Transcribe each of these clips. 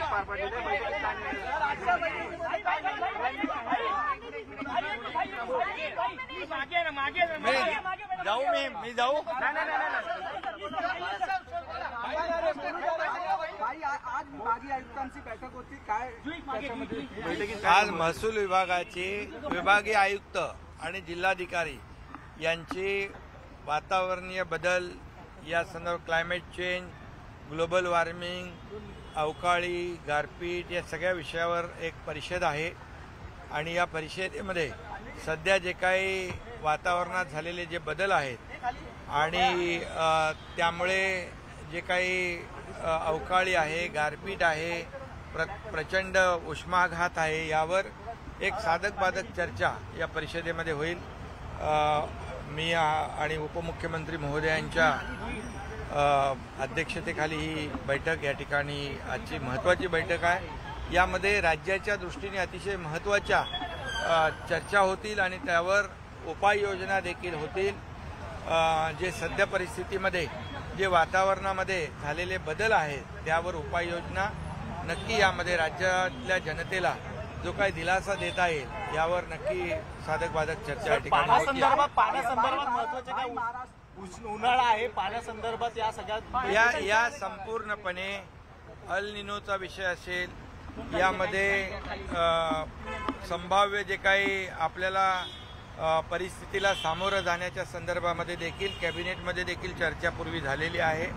पार पडलेले मी जाऊ आज विभागीय आयुक्तांची बैठक होती, काय आज महसूल विभागाचे विभागीय आयुक्त आणि जिल्हाधिकारी यांची वातावरणीय बदल या संदर्भात क्लायमेट चेंज, ग्लोबल वॉर्मिंग, अवकाळी, गारपीट या सगळ्या विषयावर एक परिषद आहे आणि या परिषदेमध्ये सध्या जे काही वातावरणात झालेले जे बदल आहेत आणि त्यामुळे जे काही अवकाळी आहे, गारपीट आहे, प्रचंड उष्माघात आहे, यावर एक साधक बाधक चर्चा या परिषदेमध्ये होईल। मी आणि उपमुख्यमंत्री महोदयांच्या अध्यक्षतेखाली ही बैठक या ठिकाणी आजची महत्त्वाची बैठक आहे। यामध्ये राज्याच्या दृष्टीने अतिशय महत्त्वाच्या चर्चा होतील आणि त्यावर उपाययोजना देखील होतील। जे सध्या परिस्थितीमध्ये जे वातावरणामध्ये झालेले बदल आहेत त्यावर उपाययोजना नक्की यामध्ये राज्यातल्या जनतेला जो काही दिलासा देता येईल यावर नक्की साधक बाधक चर्चा या ठिकाणी पाण्यासंदर्भात महत्त्वाचे काय उन्हाळा आहे, पाण्यासंदर्भात या सगळ्यात या संपूर्णपणे अल निनोचा विषय असेल, यामध्ये संभाव्य जे काही आपल्याला परिस्थितीला सामोरं जाण्याच्या संदर्भामध्ये देखील कॅबिनेटमध्ये देखील चर्चा पूर्वी झालेली आहे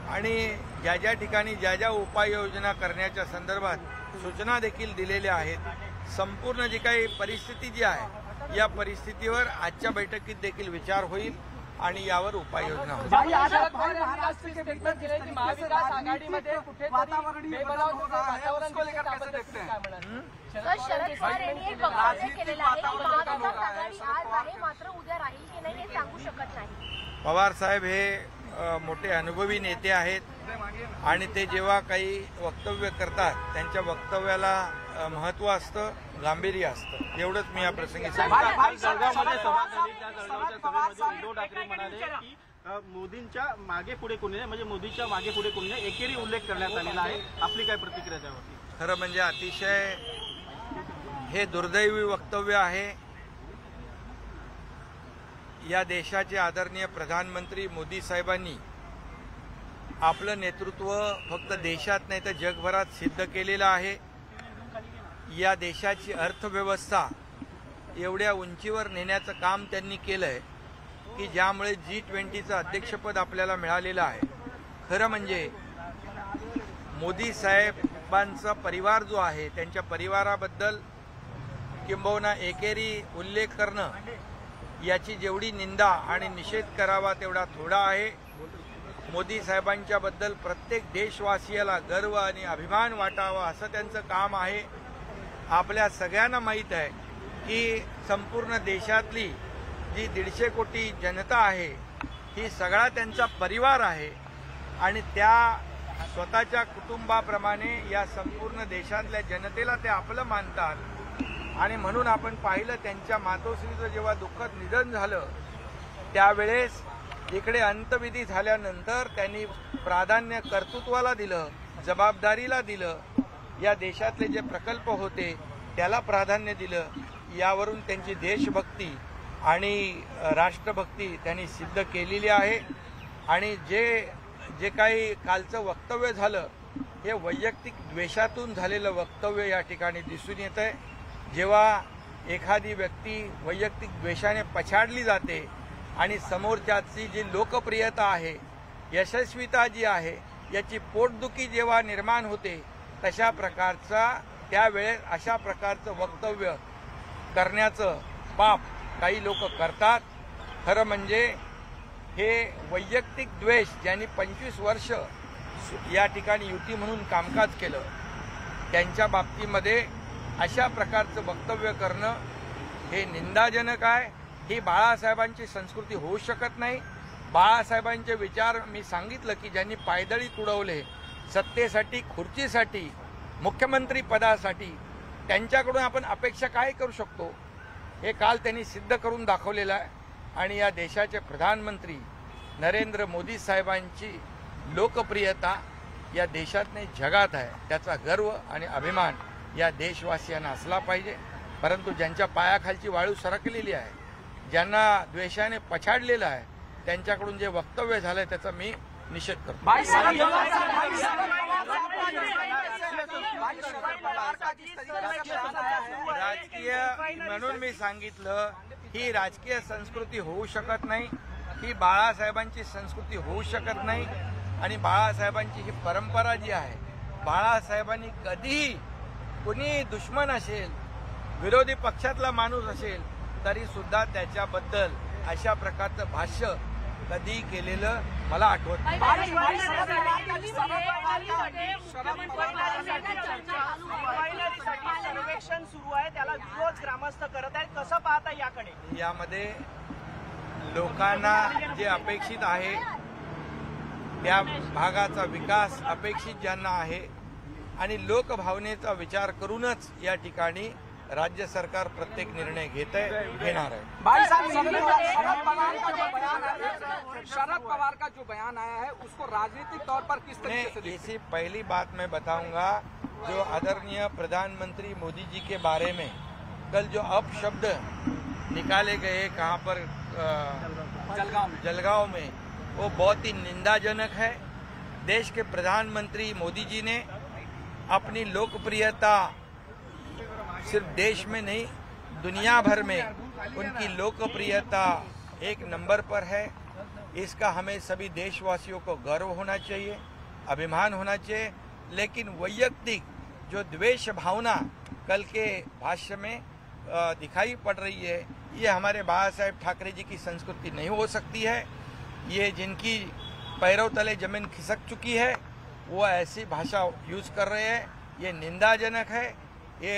आणि ज्या ज्या ठिकाणी ज्या ज्या उपाययोजना करण्याच्या संदर्भात सूचना देखील दिलेल्या आहेत। संपूर्ण जी काही परिस्थिती जी आहे या परिस्थितीवर आजच्या बैठकीत देखील विचार होईल आणि यावर उपाययोजना होईल। पवार साहेब हे मोठे अनुभवी नेते आहेत आणि ते जेव्हा काही वक्तव्य करतात त्यांच्या वक्तव्याला महत्त्व असतं, गांभीर्य असतं, एवढंच मी या प्रसंगी उद्धव ठाकरे म्हणाले की मोदींच्या मागे पुढे कोणी नाही, म्हणजे मोदींच्या मागे पुढे कोणी नाही, एकेरी उल्लेख करण्यात आलेला आहे। आपली काय प्रतिक्रिया त्यावरती? खरं म्हणजे अतिशय हे दुर्दैवी वक्तव्य आहे। या देशाचे आदरणीय प्रधानमंत्री मोदी साहेबांनी आपलं नेतृत्व फक्त देशात नाही तर जगभरात सिद्ध केलेलं आहे। या देशाची अर्थव्यवस्था एवढ्या उंचीवर नेण्याचं काम त्यांनी केलंय की ज्यामुळे G20चं अध्यक्षपद आपल्याला मिळालेलं आहे। खरं म्हणजे मोदी साहेबांचा परिवार जो आहे त्यांच्या परिवाराबद्दल किंबहुना एकेरी उल्लेख करणं याची जेवढी निंदा आणि निषेध करावा तेवढा थोडा आहे। मोदी साहेबांच्या बद्दल प्रत्येक देशवासियाला गर्व आणि अभिमान वाटावा असं त्यांचं काम आहे। आपल्या सगळ्यांना माहीत आहे की संपूर्ण देशातली जी 150 कोटी जनता आहे ही सगळा त्यांचा परिवार आहे आणि त्या स्वतःच्या कुटुंबाप्रमाणे या संपूर्ण देशातल्या जनतेला ते आपलं मानतात आणि म्हणून आपण पाहिलं त्यांच्या मातोश्रीचं जेव्हा दुःखद निधन झालं त्यावेळेस इकडे अंत्यविधी झाल्यानंतर त्यांनी प्राधान्य कर्तृत्वाला दिलं, जबाबदारीला दिलं, या देशातले जे प्रकल्प होते त्याला प्राधान्य दिलं। यावरून त्यांची देशभक्ती आणि राष्ट्रभक्ती त्यांनी सिद्ध केलेली आहे आणि जे काही कालचं वक्तव्य झालं हे वैयक्तिक द्वेषातून झालेलं वक्तव्य या ठिकाणी दिसून येत आहे। जेव्हा एखादी व्यक्ती वैयक्तिक द्वेषाने पछाडली जाते आणि समोरच्याची जी लोकप्रियता आहे, यशस्वीता जी आहे, याची पोटदुखी जेव्हा निर्माण होते तशा प्रकारचा त्यावेळेस अशा प्रकारचं वक्तव्य करण्याचं पाप काही लोक करतात। खरं म्हणजे हे वैयक्तिक द्वेष ज्यांनी 25 वर्ष या ठिकाणी युती म्हणून कामकाज केलं त्यांच्या बाबतीमध्ये अशा प्रकारचं वक्तव्य करणं हे निंदाजनक आहे। ही बाळासाहेबांची संस्कृती होऊ शकत नाही। बाळासाहेबांचे विचार मी सांगितलं की ज्यांनी पायदळी तुडवले सत्तेसाठी, खुर्चीसाठी, मुख्यमंत्री पदासाठी, त्यांच्याकडून आपण अपेक्षा काय करू शकतो हे काल त्यांनी सिद्ध करून दाखवलेलं आहे आणि या देशाचे प्रधानमंत्री नरेंद्र मोदी साहेबांची लोकप्रियता या देशात नाही जगात आहे, त्याचा गर्व आणि अभिमान या देशवासियांना असला पाहिजे. परंतु ज्यांच्या पायाखालची वाळू सरकलेली आहे, ज्यांना द्वेषाने पछाडलेलं आहे, त्यांच्याकडून जे वक्तव्य झालंय त्याचा मी निषेध करतो. राजकीय म्हणून मी सांगितलं ही राजकीय संस्कृती होऊ शकत नाही, ही बाळासाहेबांची संस्कृती होऊ शकत नाही. आणि बाळासाहेबांची ही परंपरा जी आहे, बाळासाहेबांनी कधीही कुणी दुश्मन असेल, विरोधी पक्षातला माणूस असेल तरी सुद्धा त्याच्याबद्दल अशा प्रकारचं भाष्य कधी केलेलं मला आठवत नाही. सर्वेक्षण सुरू आहे, त्याला विरोध ग्रामस्थ करत आहेत, कसं पाहता याकडे? यामध्ये लोकांना जे अपेक्षित आहे त्या भागाचा विकास अपेक्षित ज्यांना आहे आणि लोकभावनेचा विचार करूनच या ठिकाणी राज्य सरकार प्रत्येक निर्णय घेणार है. भाई साहब, शरद पवार का जो बयान आया है उसको राजनीतिक तौर पर किस तरीके से? इसी पहली बात मैं बताऊंगा, जो आदरणीय प्रधानमंत्री मोदी जी के बारे में कल जो अपशब्द निकाले गए कहां पर, जलगांव में, वो बहुत ही निंदाजनक है. देश के प्रधानमंत्री मोदी जी ने अपनी लोकप्रियता सिर्फ देश में नहीं दुनिया भर में उनकी लोकप्रियता एक नंबर पर है. इसका हमें सभी देशवासियों को गर्व होना चाहिए, अभिमान होना चाहिए. लेकिन वैयक्तिक जो द्वेष भावना कल के भाष्य में दिखाई पड़ रही है, ये हमारे बाला साहेब ठाकरे जी की संस्कृति नहीं हो सकती है. ये जिनकी पैरों तले जमीन खिसक चुकी है वो ऐसी भाषा यूज कर रहे हैं, ये निंदाजनक है. ये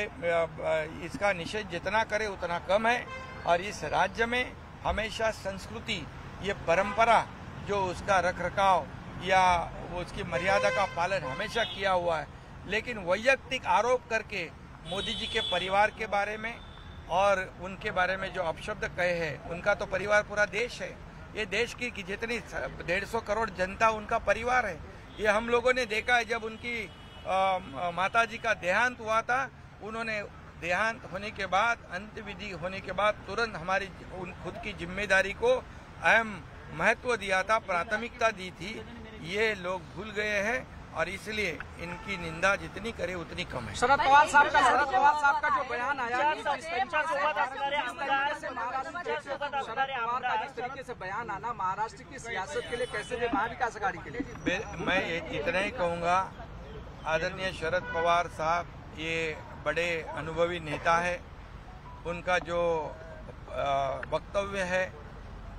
इसका निषेध जितना करे उतना कम है. और इस राज्य में हमेशा संस्कृति, ये परंपरा जो उसका रखरखाव या उसकी मर्यादा का पालन हमेशा किया हुआ है, लेकिन वैयक्तिक आरोप करके मोदी जी के परिवार के बारे में और उनके बारे में जो अपशब्द कहे हैं, उनका तो परिवार पूरा देश है. ये देश की जितनी 150 करोड़ जनता उनका परिवार है. ये हम लोगों ने देखा है, जब उनकी माताजी का देहांत हुआ था, उन्होंने देहांत होने के बाद, अंत्यविधि होने के बाद तुरंत हमारी खुद की जिम्मेदारी को अहम महत्व दिया था, प्राथमिकता दी थी. ये लोग भूल गए हैं और इसलिए इनकी निंदा जितनी करे उतनी कम है. शरद पवार साहब का जो बयान आया, जिस तरीके से बयान आना महाराष्ट्र की सियासत के लिए कैसे थे, महाविकास आघाड़ी के लिए? मैं इतना ही कहूँगा, आदरणीय शरद पवार साहब ये बड़े अनुभवी नेता है. उनका जो वक्तव्य है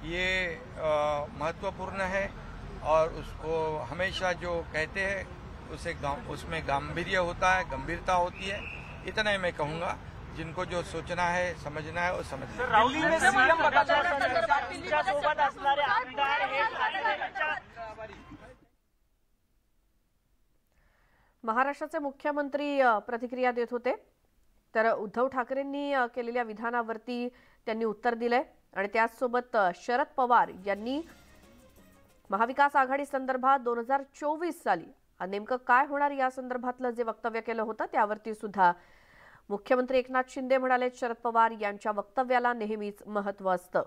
ये महत्वपूर्ण है और उसको हमेशा जो कहते हैं उसमें गांभीर्य होता है, गंभीरता होती है. इतना ही मैं कहूँगा. जिनको जो सोचना है, समझना है, वो समझ लें. महाराष्ट्राचे मुख्यमंत्री प्रतिक्रिया देत होते, तर उद्धव ठाकरेंनी केलेल्या विधानावरती त्यांनी उत्तर दिलंय. आणि त्याचसोबत शरद पवार यांनी महाविकास आघाडी संदर्भात 2024 साली नेमकं काय होणार या संदर्भातलं जे वक्तव्य केलं होतं त्यावरती सुद्धा मुख्यमंत्री एकनाथ शिंदे म्हणाले, शरद पवार यांच्या वक्तव्याला नेहमीच महत्त्व असतं.